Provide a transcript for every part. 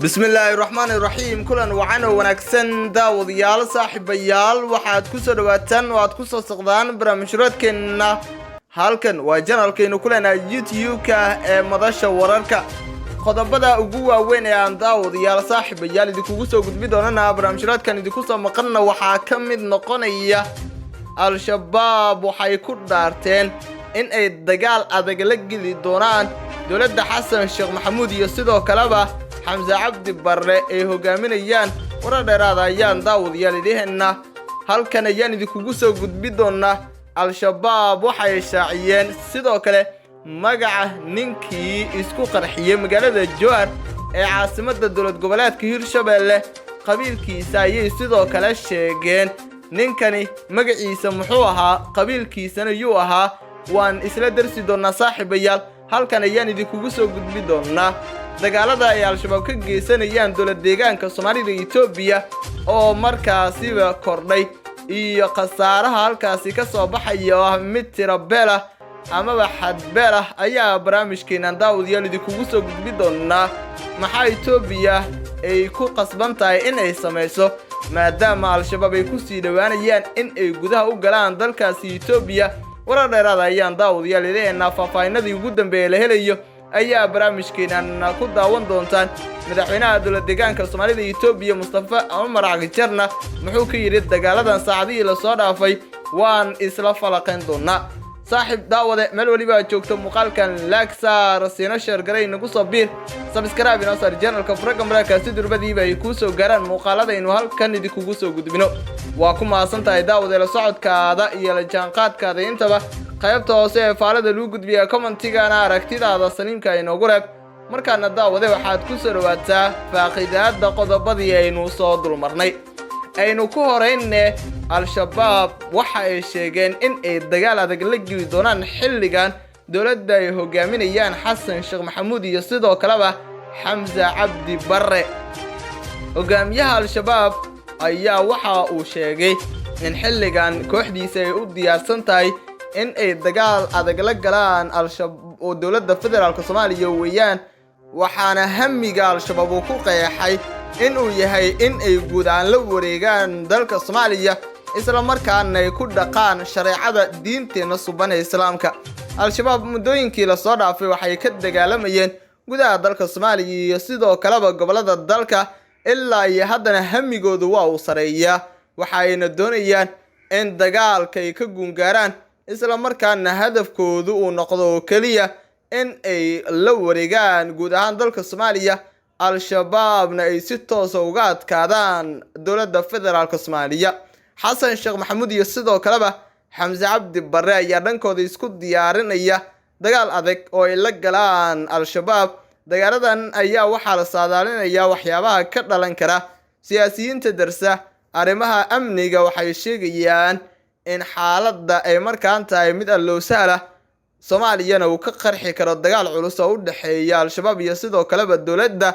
بسم الله الرحمن الرحيم كلن وعنا ونكسن داود يال صاحب يال waxaad ku soo dhawaataan waad ku soo saqdaan barnaamijyadeena halkan waa channelkeenu kulana YouTube-ka ee madasha wararka qodobada ugu waaweyn ee aan daawad yaal saaxiib yaal idinku soo gudbi doonana barnaamijyadan idinku soo maqalna waxa ka mid noqonaya al-shabaab waxay ku dhaarteen in ay dagaal adag la geli doonaan dawladda Xasan Sheekh Maxamuud iyo sidoo kaleba حمزة عبد برre ay hogaaminayaan warar dheeraad ayaan daawad yaalideena halkan ayaan idinku soo gudbi doona al-shabaab waxay shaaciyeen sidoo kale magaca ninkii isku qarxiyay magaalada Jowhar ee caasimadda dowlad goboleedka Hirshabelle qabiilkiisa ayay sidoo kale sheegeen ninkani magaciisa muxuu ahaa qabiilkiisana yuu ahaa waan isla darsi doona saaxiibayaal halkan ayaan idinku soo gudbi doona dagaalada ay al-shabaab ka geysanayaan dowlad deegaanka Soomaalida iyo Itoobiya oo markaasiba kordhay iyo khasaaraha halkaasi ka soo baxaya mid tiro beel ama xad beel ayaa barnaamijkeenan daawad yaal idinku soo gudbi doona maxay Itoobiya ay ku qasban tahay in ay sameeyso maadaama al-shabaab ay ku sii dhawaanayaan in ay gudaha u galaan dalkaasi Itoobiya warar dheeraad ayaan daawad yaal ideenna faafaynadii ugu dambeeyay la helayo ayaa barnaamijkeenan ku daawan doontaan madaxweynaha dowlad deegaanka Soomaalida iyo Itoobiya Mustafa Umar Cagjarna muxuu ka yiri dagaaladan saacadii la soo dhaafay waan isla falaqayn doonaa saaxiib daawade meel waliba joogto muuqaalkan laagsaar siina share garay nagu soo biir subscribe ina sar channelka Faraga Markaasi durbadiiba ay ku soo gaaraan muuqaaladaynu halkan idinku soo gudbino waa ku maasantahay daawade la socodkaada iyo la jaanqaadkaada intaba qaybta hoose ee faalada lagu gudbiya commentigana aragtidaada saniimka inoogu reeb markaana daawade waxaad ku soo dhawaataa faaqidaada qodobadii aynu soo dulmarnay aynu ku horeynne al-shabaab waxa ay sheegeen in ay dagaal adag la geli doonaan xilligan dawladda ay hogaaminayaan Xasan Sheekh Maxamuud iyo sidoo kaleba Xamza Cabdi Barre hogaamiyaha al-shabaab ayaa waxa uu sheegay in xilligan kooxdiisa ay u diyaarsan tahay in ay dagaal adag la galaan al-shabaab oo dawladda federaalka Soomaaliya weeyaan waxaana hamiga al-shabaab uu ku qeexay in uu yahay in ay guud aan la wareegaan dalka Soomaaliya isla markaana ay ku dhaqaan shariicada diinteena suban ee Islaamka al-shabaab muddooyinkii la soo dhaafay waxay ka dagaalamayeen gudaha dalka Soomaaliya iyo sidoo kaleba gobolada dalka ilaa iyo haddana hamigoodu waa uu sareeyaa waxayna doonayaan in dagaalka ay ka guungaaraan isla markaana hadafkoodu uu noqdo kaliya in ay la wareegaan guud ahaan dalka Soomaaliya al-shabaabna ay si toos ah uga adkaadaan dowladda federaalka Soomaaliya Xasan Sheekh Maxamuud iyo sidoo kaleba Xamza Cabdi Barre ayaa dhankooda isku diyaarinaya dagaal adag oo ay la galaan al-shabaab dagaaladan ayaa waxaa la saadaalinayaa waxyaabaha ka dhalan kara siyaasiyiinta darsa arrimaha amniga waxay sheegayaan in xaaladda ay markaan tahay mid loo sahla Soomaaliyana uu ka qarxi karo dagaal culus oo u dhaxeeya al-shabaab iyo sidoo kaleba dawladda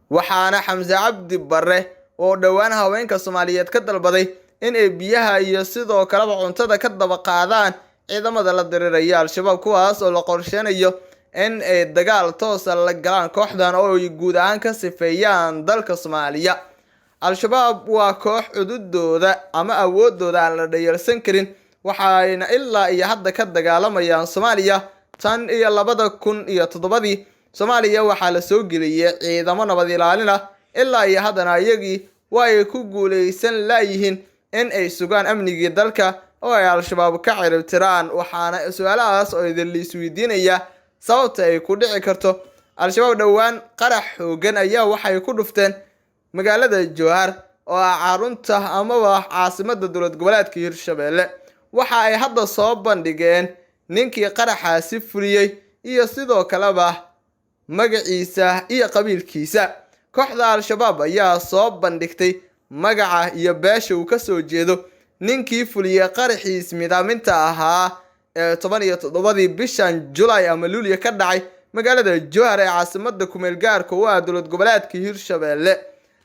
waxaana Xamza Cabdi Barre oo dhawaan haweenka Soomaaliyeed ka dalbaday in ay biyaha iyo sidoo kaleba cuntada ka daba qaadaan ciidamada la diriraya al-shabaab kuwaas oo la qorsheenayo in ay dagaal toos ah la galaan kooxdan oo ay guud ahaan ka sifeeyaan dalka Soomaaliya al-shabaab waa koox cududooda ama awoodooda aan la dhayalsan karin waxayna ilaa iyo hadda ka dagaalamayaan Soomaaliya tan iyo 2007 Soomaaliya waxaa la soo geliyay ciidamo nabad ilaalin ah ilaa iyo haddana ayagii way ku guuleysan laayihiin in ay sugaan amniga dalka oo ay al-shabaab ka ciribtiraan waxaana su'aalahaas oo idin isweydiinaya sababta ay ku dhici karto al-shabaab dhawaan qarax hoogan ayaa waxay ku dhufteen magaalada Jowhar oo caarunta ama caasimadda dowlad goboleedka Hirshabelle waxa ay hadda soo bandhigeen ninkii qaraxaasi fuliyay iyo sidoo kaleba magaciisa iyo qabiilkiisa kooxda al-shabaab ayaa soo bandhigtay magaca iyo beesha uu ka soo jeedo ninkii fuliyay qaraxiis midaaminta ahaa ee 17 bishan July ama Luulyo ka dhacay magaalada Jowhar ee caasimadda kumeel gaarka u ah dowlad goboleedka Hirshabelle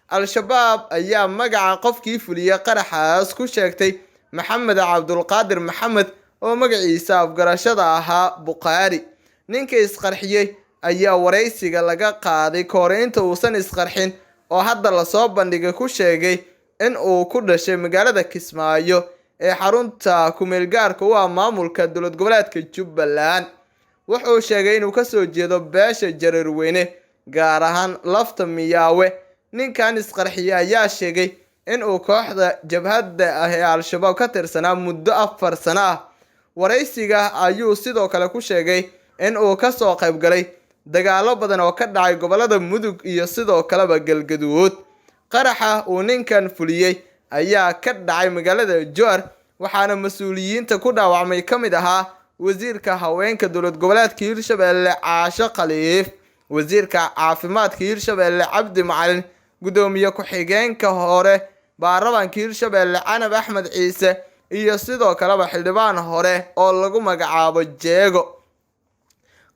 al-shabaab ayaa magaca qofkii fuliyay qaraxaas ku sheegtay Maxamed Cabdulqaadir Maxamed oo magaciisa afgarashada ahaa Buqaari ninkii isqarxiyay ayaa wareysiga laga qaaday kooreynta uusan isqarxin oo hadda lasoo bandhigay ku sheegay in uu ku dhashay magaalada Kismaayo ee xarunta ku-meelgaarka u ah maamulka dowlad goboleedka Jubbaland. wuxuu sheegay inuu ka soo jeedo beesha Jareerweyne gaar ahaan lafta Miyaawe. ninkan isqarxiya ayaa sheegay in uu kooxda jabhadda ah ee Al-Shabaab ka tirsanaa muddo 4 sano ah. waraysiga ayuu sidoo kale ku sheegay in uu ka soo qayb galay dagaalo badan oo ka dhacay gobolada Mudug iyo sidoo kaleba Galgaduud. qaraxa uu ninkan fuliyay ayaa ka dhacay magaalada Jowhar waxaana mas'uuliyiinta ku dhaawacmay kamid ahaa wasiirka haweenka dowlad goboleedka Hirshabelle Caasho Khaliif, wasiirka caafimaadka Hirshabelle Cabdi Macalin, gudoomiye ku-xigeenka hore baarlamaanka Hirshabelle Canab Axmed Ciise iyo sidoo kaleba xildhibaan hore oo lagu magacaabo Jeego.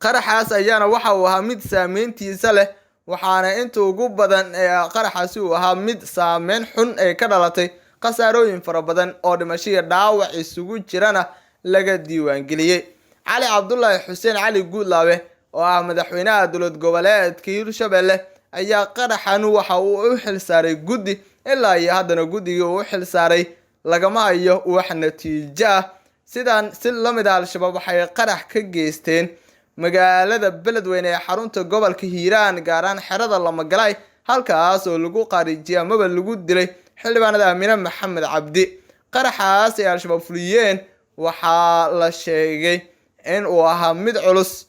qaraxaas ayaana waxa uu ahaa mid saameyntiisa leh waxaana inta ugu badan qaraxaasi uu ahaa mid saameyn xun ay ka dhalatay khasaarooyin fara badan oo dhimasho iyo dhaawac isugu jirana laga diiwaangeliyay. Cali Cabdullaahi Xuseen Cali Guudlaabe oo ah madaxweynaha dowlad goboleedka Hirshabelle ayaa qaraxan waxa uu u xilsaaray guddi ilaa iyo haddana guddigii uu u xilsaaray lagama hayo wax natiijo ah. sidan si lamid ah Al-Shabaab waxay qarax ka geysteen magaalada Beledweyne ee xarunta gobolka Hiiraan gaar ahaan xerada Lamagalay halkaas oo lagu qarijiyay amaba lagu dilay xildhibaanada Aamina Maxamed Cabdi. qaraxaas ay Al-Shabaab fuliyeen waxaa la sheegay in uu ahaa mid culus.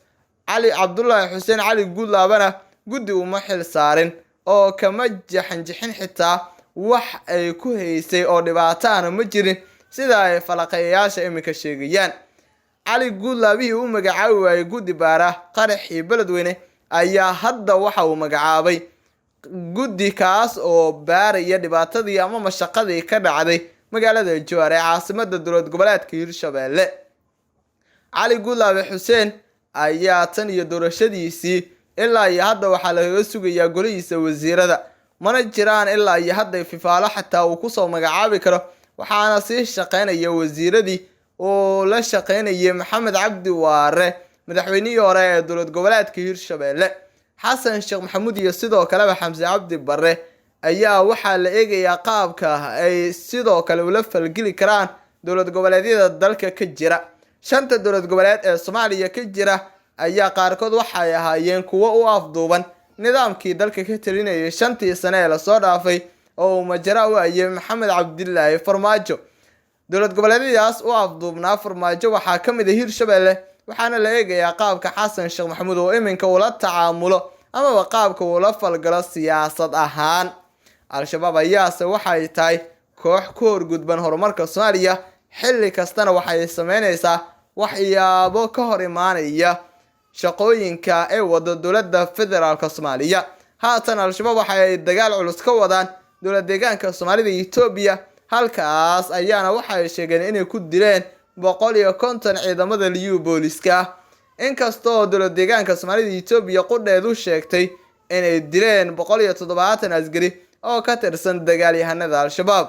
Cali Cabdullaahi Xuseen Cali Guudlaabana guddi uma xil saarin oo kama jaxin xitaa wax ay ku haysay oo dhibaato aan ma jirin sida ay falaqayaasha iminka sheegayaan. Cali Guudlaabihii uu magacaabi waayay guddi baara qaraxii Beledweyne ayaa hadda waxa uu magacaabay guddi kaas oo baaraya dhibaatadii ama mashaqadii ka dhacday magaalada Jowhar ee caasimadda dowlad goboleedka Hirshabelle. Cali Guudlaabe Xuseen ayaa tan iyo doorashadiisii ilaa iyo hadda waxaa laga sugayaa golihiisa wasiirada mana jiraan ilaa iyo hadda fifaalo xataa uu ku soo magacaabi karo waxaana sii shaqeynaya wasiiradii oo la shaqeynayay Maxamed Cabdi Waare madaxweynihii hore ee dowlad goboleedka Hirshabelle. Xasan Sheekh Maxamuud iyo sidoo kale Xamse Cabdi Barre ayaa waxaa la eegayaa qaabka ay sidoo kale ula falgeli karaan dowlad goboleedyada dalka ka jira. shanta dowlad goboleed ee Soomaaliya ka jira ayaa qaarkood waxay ahaayeen kuwo u afduuban nidaamkii dalka ka talinayay 5 sano ee la soo dhaafay oo majara u ayay Maxamed Cabdilaahi Farmaajo. dowlad goboleedyadaas u afduubnaa Farmaajo waxaa kamid ah Hirshabelle waxaana la eegayaa qaabka Xasan Sheekh Maxamuud oo iminka ula tacaamulo ama qaabka uu la falgalo siyaasad ahaan. Al-Shabaab ayaase waxay tahay koox ku horgudban horumarka Soomaaliya xilli kastana waxay sameynaysaa waxyaabo ka hor imaanaya shaqooyinka ee wada dowladda federaalka Soomaaliya. haatan Al-Shabaab waxay dagaal culus ka wadaan dowlad deegaanka Soomaalida iyo Itoobiya halkaas ayaana waxay sheegeen inay ku dileen 150 ciidamada liyu booliska. inkastoo dowlad deegaanka Soomaalida iyo Itoobiya qudheedu sheegtay inay dileen 170 askari oo ka tirsan dagaalyahanada Al-Shabaab.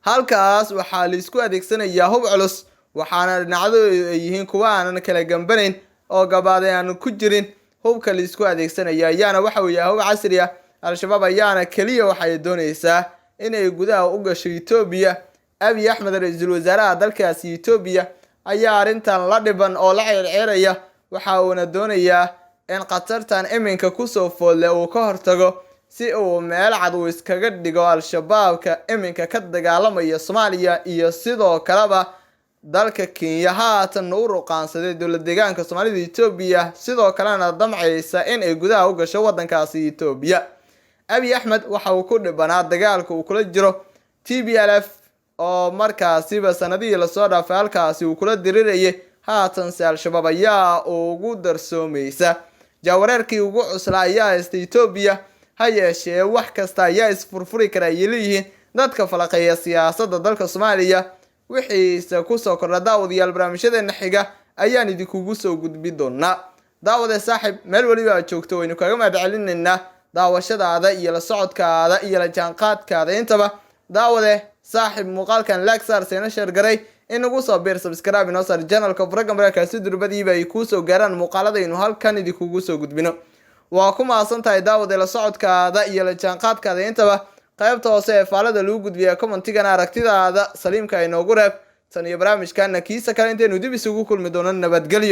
halkaas waxaa la isku adeegsanayaa hub culus waxaana dhinacyo ay yihiin kuwa aan kala gambanayn oo gabaad aan ku jirin. hubka la isku adeegsanaya ayaana waxa uu yahay hub casri ah. Al-Shabaab ayaana kaliya waxay doonaysaa inay gudaha u gasho Itoobiya. Abiy Ahmed ra'iisul wasaaraha dalkaasi Itoobiya ayaa arintan la dhiban oo la ceerceeraya waxa uuna doonayaa in qatartan iminka ku soo foole uu ka hortago si uu meel cad u iskaga dhigo Al-Shabaabka iminka ka dagaalamaya Soomaaliya iyo sidoo kaleba dalka Kenya haatan uu ruqaansaday dowlad deegaanka Soomaalida Itoobiya sidoo kalena damcaysa in ay gudaha u gasho wadankaasi Itoobiya. Abiy Ahmed waxa uu ku dhibanaa dagaalka uu kula jiro TPLF oo markaasiba sanadihii la soo dhaafay halkaasi uu kula dirirayay haatan si Al-Shabaab ayaa ugu darsoomaysa jaawareerkii ugu cuslaa ayaa haysta Itoobiya. ha yeeshee wax kasta ayaa isfurfuri kara yihiin dadka falaqeeya siyaasadda dalka Soomaaliya. wixiisa ku soo kordha daawadayaal barnaamijyadeena xiga ayaan idinkugu soo gudbi doonaa. daawade saaxiib meel waliba aad joogto waynu kaga mahadcelinaynaa daawashadaada iyo la socodkaada iyo la jaanqaadkaada intaba. daawade saaxiib muuqaalkan like saar seena share garay inagu soo beer subscribe inoo saar channelka program markaasi durbadiiba ay ku soo gaaraan muuqaaladaynu halkan idinkugu soo gudbino. waa ku mahadsantahay daawade la socodkaada iyo la jaanqaadkaada intaba qaybta hoose ee faalada lagu gudbiya commentigana aragtidaada saliimka inoogu reeb tan iyo barnaamijkana kiisa kale intaynu dib isugu kulmi doono nabadgelyo.